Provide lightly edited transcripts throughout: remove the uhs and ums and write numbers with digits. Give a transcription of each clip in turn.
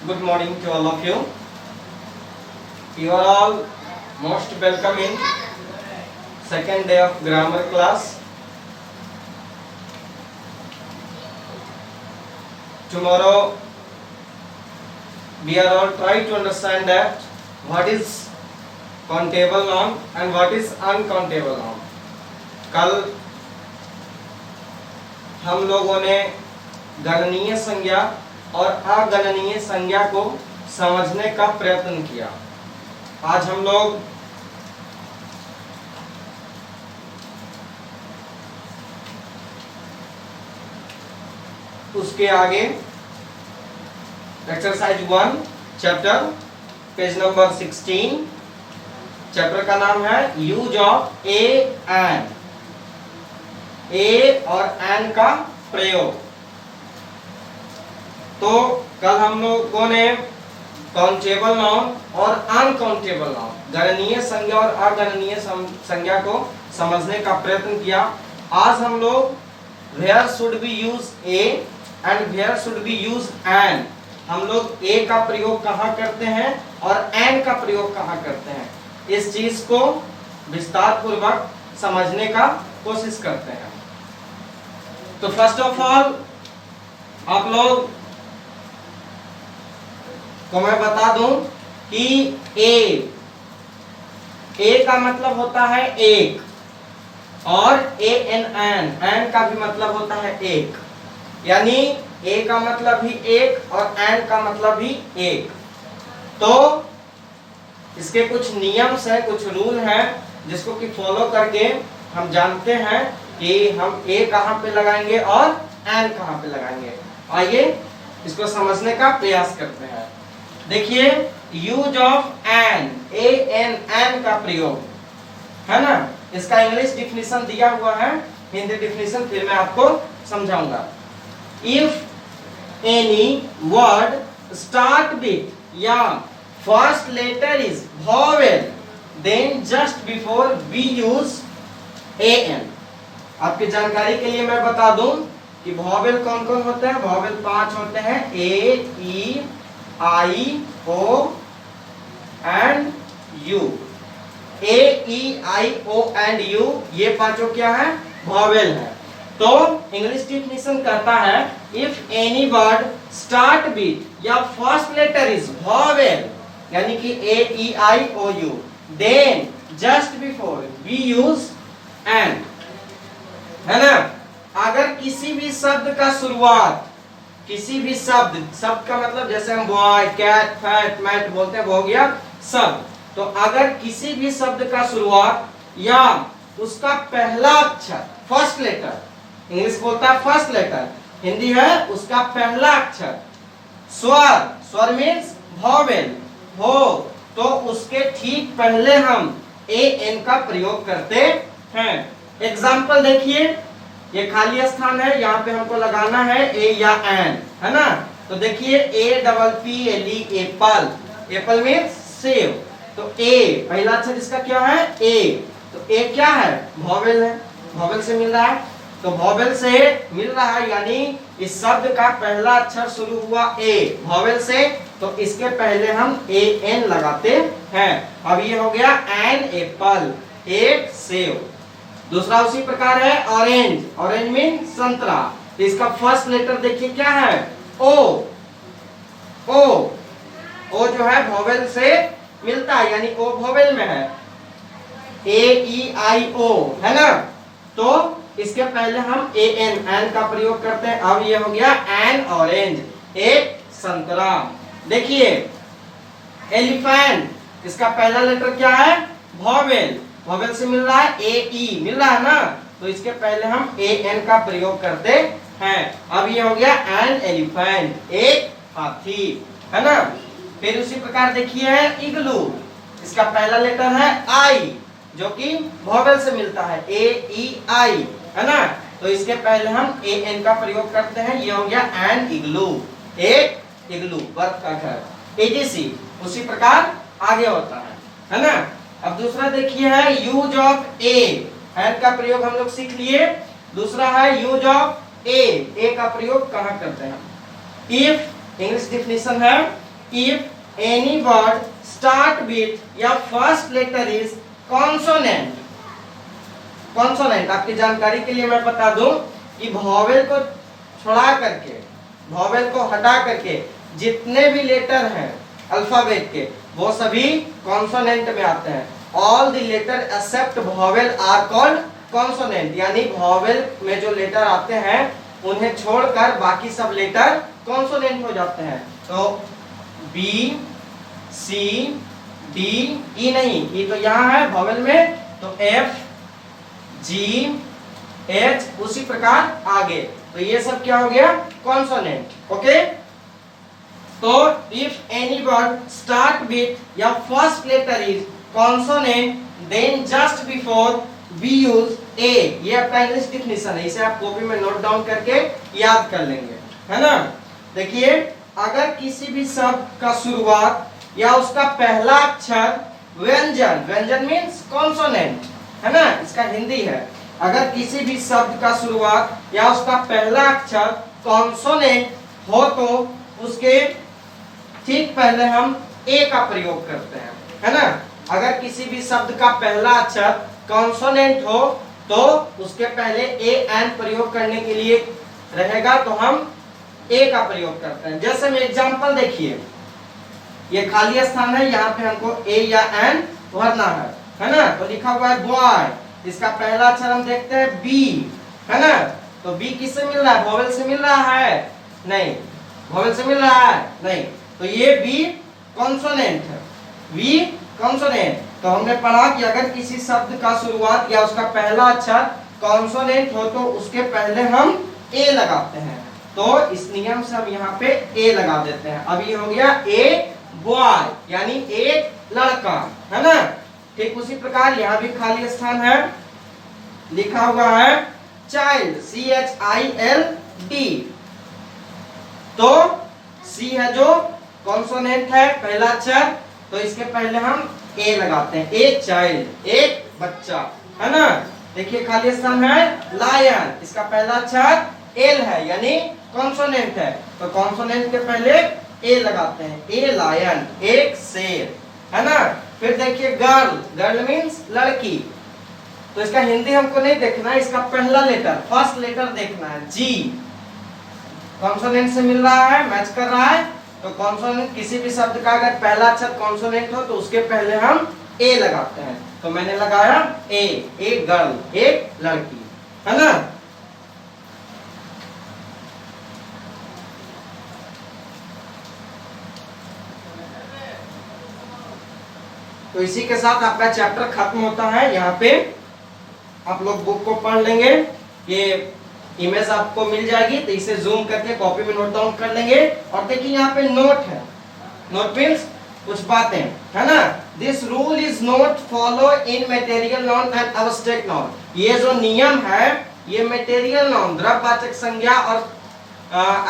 Good morning to all of you. You are all most welcome in second day of grammar class. Tomorrow we are all trying to understand that what is countable noun and what is uncountable noun. कल हम लोगों ने गणनीय संज्ञा और अगणनीय संज्ञा को समझने का प्रयत्न किया। आज हम लोग उसके आगे exercise 1 chapter page number 16 chapter का नाम है यूज ऑफ ए एंड ए और एन का प्रयोग। तो कल हम लोगों ने काउंटेबल नाउन और अनकाउंटेबल नाउन गणनीय संज्ञा और अगणनीय संज्ञा को समझने का प्रयत्न किया। आज हम लोग where should be use a and where should be use an, हम लोग ए का प्रयोग कहाँ करते हैं और एन का प्रयोग कहाँ करते हैं, इस चीज को विस्तार पूर्वक समझने का कोशिश करते हैं। तो फर्स्ट ऑफ ऑल आप लोग को मैं बता दूं कि ए का मतलब होता है एक और एन का भी मतलब होता है एक, यानी ए का मतलब भी एक और एन का मतलब भी एक। तो इसके कुछ नियम्स हैं, कुछ रूल हैं जिसको कि फॉलो करके हम जानते हैं कि हम ए कहाँ पे लगाएंगे और एन कहाँ पे लगाएंगे। आइए इसको समझने का प्रयास करते हैं। देखिए use of an, a an an का प्रयोग है ना, इसका इंग्लिश डिफिनीशन दिया हुआ है, हिंदी डिफिनीशन फिर मैं आपको समझाऊंगा। If any word start with या first letter is vowel then just before we use a an. आपकी जानकारी के लिए मैं बता दूं कि वॉवेल कौन कौन होते हैं। वॉवेल 5 होते हैं, a e i o and u. A e i o and u ये पांचों क्या है, वॉवेल है। तो इंग्लिश डिफिनीशन कहता है if any word start with या फर्स्ट लेटर इज वॉवेल यानी कि a e i o u then just before we use an, है ना। अगर किसी भी शब्द का शुरुआत, किसी भी शब्द का मतलब जैसे हम बॉय कैट फैट मैट बोलते हैं वो हो गया शब्द। तो अगर किसी भी शब्द का शुरुआत या उसका पहला अक्षर फर्स्ट लेटर, इंग्लिश बोलता है फर्स्ट लेटर, हिंदी है उसका पहला अक्षर स्वर मीन्स वॉवेल हो, तो उसके ठीक पहले हम ए एन का प्रयोग करते हैं। एग्जाम्पल देखिए, ये खाली स्थान है, यहाँ पे हमको लगाना है ए या एन, है ना। तो देखिए A double P L E Apple, Apple means save. तो ए पहला अक्षर इसका क्या है, ए। तो ए क्या है, वॉवेल है, वॉवेल से मिल रहा है। तो वॉवेल से मिल रहा है यानी इस शब्द का पहला अक्षर शुरू हुआ ए वॉवेल से, तो इसके पहले हम ए एन लगाते हैं। अब ये हो गया एन एप्पल, एक सेव। दूसरा उसी प्रकार है ऑरेंज, ऑरेंज मीन संतरा। तो इसका फर्स्ट लेटर देखिए क्या है, ओ। ओ जो है वॉवेल से मिलता है यानी ओ वॉवेल में है, ए ई आई ओ, है ना। तो इसके पहले हम ए एन का प्रयोग करते हैं। अब ये हो गया एन ऑरेंज, एक संतरा। देखिए एलिफेंट, इसका पहला लेटर क्या है, वॉवेल, वॉवेल से मिल रहा है ए ई मिल रहा है ना, तो इसके पहले हम ए एन का प्रयोग करते हैं। अब ये हो गया एन एलिफेंट, एक हाथी, है ना। फिर उसी प्रकार देखिए है इग्लू, इसका पहला लेटर है आई जो कि वॉवेल से मिलता है, ए ई आई, है ना। तो इसके पहले हम ए एन का प्रयोग करते हैं, ये हो गया एन इग्लू, एक इग्लू बर्फ का घर, एडीसी। उसी प्रकार आगे होता है ना। अब दूसरा देखिए है यूज ऑफ ए, एन का प्रयोग हम लोग सीख लिए। दूसरा है यूज ऑफ ए का प्रयोग कहाँ करते हैं। इफ इंग्लिश डिफिनेशन है if any word start with या first letter is consonant. Consonant आपकी जानकारी के लिए मैं बता दूं कि वॉवेल को छोड़ा करके, वॉवेल को हटा करके जितने भी लेटर हैं अल्फाबेट के वो सभी कॉन्सोनेंट में आते हैं। All the letter except vowel are called consonant, यानी वॉवेल में जो लेटर आते हैं उन्हें छोड़कर बाकी सब लेटर कॉन्सोनेंट हो जाते हैं। तो बी, सी, डी, ई नहीं, ई तो यहाँ है वॉवेल में, तो एफ, जी, एच, उसी प्रकार आगे, तो ये सब क्या हो गया कॉन्सोनेंट। ओके, तो if any word start with या first letter is consonant then just before we use a. ये आपका इंग्लिश डिफिनेशन है, इसे आप कॉपी में नोट डाउन करके याद कर लेंगे, है ना। देखिए, अगर किसी भी शब्द का शुरुआत या उसका पहला अक्षर व्यंजन, व्यंजन मीन्स कॉन्सोनेंट, है ना, इसका हिंदी है। अगर किसी भी शब्द का शुरुआत या उसका पहला अक्षर कॉन्सोनेंट हो तो उसके ठीक पहले हम ए का प्रयोग करते हैं, है ना। अगर किसी भी शब्द का पहला अक्षर कॉन्सोनेंट हो तो उसके पहले ए एन प्रयोग करने के लिए रहेगा, तो हम ए का प्रयोग करते हैं। जैसे में एग्जांपल देखिए, ये खाली स्थान है, यहाँ पे हमको ए या एन भरना है ना। तो लिखा हुआ है बॉय, इसका पहला अक्षर हम देखते हैं बी, है ना। तो बी किससे मिल रहा है, वोवेल से मिल रहा है? नहीं, वोवेल से मिल रहा है नहीं, तो ये बी कॉन्सोनेंट है, बी कॉन्सोनेंट। तो हमने पढ़ा कि अगर किसी शब्द का शुरुआत या उसका पहला अक्षर कॉन्सोनेंट हो तो उसके पहले हम ए लगाते हैं। तो इस नियम से हम यहाँ पे ए लगा देते हैं। अब ये हो गया ए बॉय, यानी एक लड़का, है ना। ठीक उसी प्रकार यहाँ भी खाली स्थान है, लिखा हुआ है चाइल्ड, CHILD। तो सी है जो कॉन्सोनेंट है, पहला अक्षर, तो इसके पहले हम ए लगाते हैं, ए चाइल्ड, एक बच्चा, है ना। देखिए खाली स्थान है लायन, इसका पहला अक्षर एल है, यानी कॉन्सोनेंट है, तो कॉन्सोनेंट के पहले ए लगाते हैं, ए लायन, एक शेर, है ना। फिर देखिए गर्ल, गर्ल मीन्स लड़की, तो इसका हिंदी हमको नहीं देखना है, इसका पहला लेटर, फर्स्ट लेटर देखना है, जी कॉन्सोनेंट से मिल रहा है, मैच कर रहा है। तो कॉन्सोनेंट किसी भी शब्द का अगर पहला अक्षर कॉन्सोनेंट हो तो उसके पहले हम ए लगाते हैं। तो मैंने लगाया ए, एक गर्ल, एक लड़की, है ना। तो इसी के साथ आपका चैप्टर खत्म होता है। यहाँ पे आप लोग बुक को पढ़ लेंगे, ये इमेज आपको मिल जाएगी, तो इसे जूम करके कॉपी में नोट डाउन कर लेंगे। और देखिए यहाँ पे नोट है, नोट मीन्स कुछ बातें, है ना। This rule is not follow in material noun and abstract noun. ये जो नियम है ये मटेरियल नाउन, द्रव्यवाचक संज्ञा, और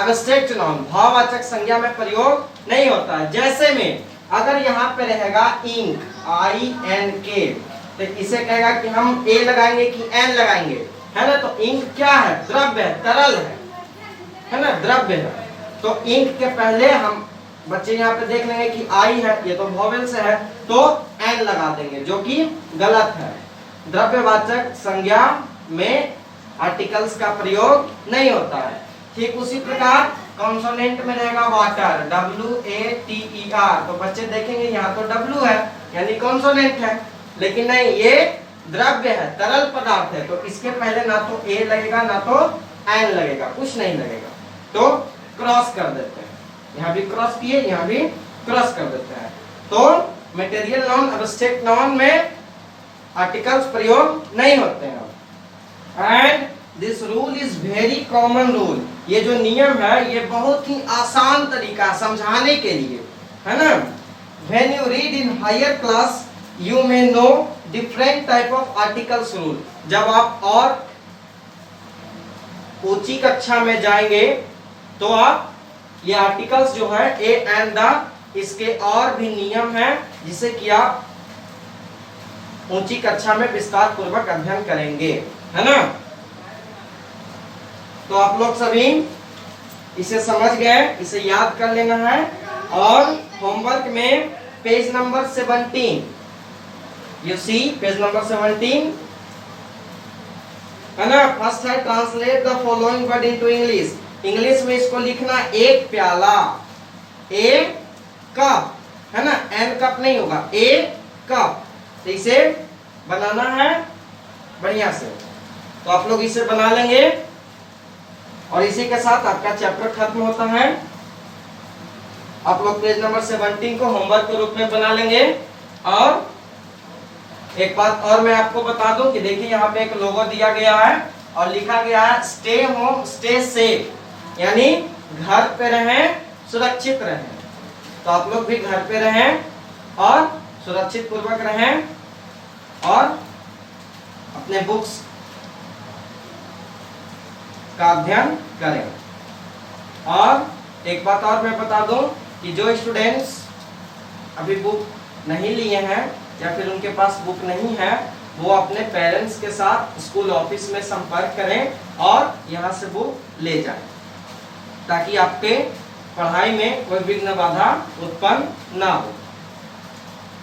एब्स्ट्रैक्ट नाउन, भाववाचक संज्ञा में प्रयोग नहीं होता है। जैसे में अगर यहाँ पे रहेगा इंक, INK, तो इसे कहेगा कि हम ए लगाएंगे कि एन लगाएंगे, है ना। तो इंक क्या है, द्रव्य है, तरल है ना, द्रव्य है। तो इंक के पहले हम बच्चे यहाँ पे देख लेंगे कि आई है, ये तो वोवेल से है, तो एन लगा देंगे, जो कि गलत है। द्रव्यवाचक संज्ञा में आर्टिकल्स का प्रयोग नहीं होता है। ठीक उसी प्रकार कॉन्सोनेंट में रहेगा वाटर, WATER, तो बच्चे देखेंगे यहाँ तो W है, यानी कॉन्सोनेंट है, लेकिन नहीं, ये द्रव्य है, तरल पदार्थ है, तो इसके पहले ना तो ए लगेगा ना तो एन लगेगा, कुछ नहीं लगेगा। तो क्रॉस कर देते हैं, यहाँ भी क्रॉस किए, यहाँ भी क्रॉस कर देते हैं। तो मटेरियल नाउन, एब्स्ट्रैक्ट नाउन में आर्टिकल्स प्रयोग नहीं होते हैं। And this rule is very common rule, ये जो नियम है ये बहुत ही आसान तरीका समझाने के लिए, है ना। When you read in higher class you may know different type of articles rule. जब आप और ऊंची कक्षा में जाएंगे तो आप ये आर्टिकल्स जो है ए एंड द, इसके और भी नियम हैं जिसे कि आप ऊंची कक्षा में विस्तार पूर्वक अध्ययन करेंगे, है ना। तो आप लोग सभी इसे समझ गए, इसे याद कर लेना है। और होमवर्क में page number 17, you see page number 17 है ना। फर्स्ट है translate the following word into English. English में इसको लिखना एक प्याला, ए कप है ना, एन कप नहीं होगा, ए कप। तो इसे बनाना है बढ़िया से, तो आप लोग इसे बना लेंगे और इसी के साथ आपका चैप्टर खत्म होता है। आप लोग पेज नंबर 17 को होमवर्क के रूप में बना लेंगे। और एक बात और मैं आपको बता दूं कि देखिए यहाँ पे एक लोगो दिया गया है और लिखा गया है स्टे होम स्टे सेफ, यानी घर पे रहें, सुरक्षित रहें। तो आप लोग भी घर पे रहें और सुरक्षित पूर्वक रहें और अपने बुक्स का अध्ययन करें। और एक बात और मैं बता दूं कि जो स्टूडेंट्स अभी बुक नहीं लिए हैं या फिर उनके पास बुक नहीं है, वो अपने पेरेंट्स के साथ स्कूल ऑफिस में संपर्क करें और यहाँ से बुक ले जाएं, ताकि आपके पढ़ाई में कोई विघ्न बाधा उत्पन्न ना हो।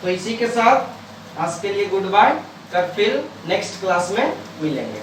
तो इसी के साथ आज के लिए गुड बाय, कल फिर नेक्स्ट क्लास में मिलेंगे।